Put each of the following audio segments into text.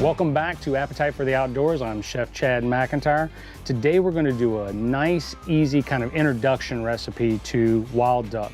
Welcome back to Appetite for the Outdoors. I'm Chef Chad McIntyre. Today we're going to do a nice, easy kind of introduction recipe to wild duck.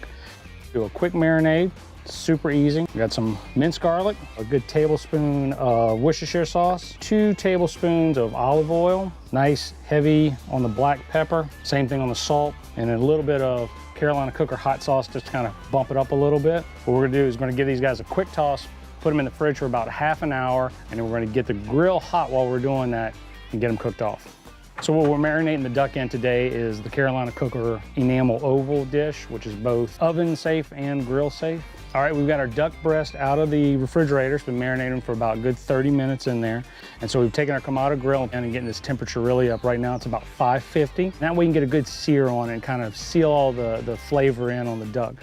Do a quick marinade, super easy. We got some minced garlic, a good tablespoon of Worcestershire sauce, 2 tablespoons of olive oil, nice heavy on the black pepper, same thing on the salt, and then a little bit of Carolina Cooker hot sauce just to kind of bump it up a little bit. What we're gonna do is we're gonna give these guys a quick toss, put them in the fridge for about half an hour, and then we're gonna get the grill hot while we're doing that and get them cooked off. So what we're marinating the duck in today is the Carolina Cooker enamel oval dish, which is both oven safe and grill safe. All right, we've got our duck breast out of the refrigerator. It's been marinating for about a good 30 minutes in there. And so we've taken our Kamado Grill and getting this temperature really up. Right now it's about 550. That way we can get a good sear on it and kind of seal all the flavor in on the duck.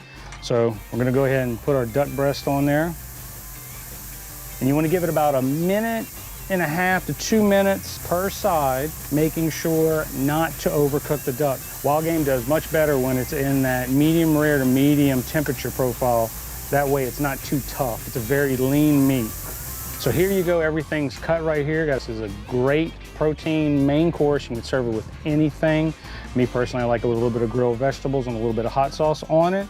So we're gonna go ahead and put our duck breast on there. And you wanna give it about 1.5 to 2 minutes per side, making sure not to overcook the duck. Wild game does much better when it's in that medium rare to medium temperature profile. That way it's not too tough. It's a very lean meat. So here you go, everything's cut right here. This is a great protein main course. You can serve it with anything. Me personally, I like a little bit of grilled vegetables and a little bit of hot sauce on it.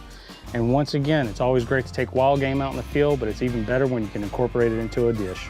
And once again, it's always great to take wild game out in the field, but it's even better when you can incorporate it into a dish.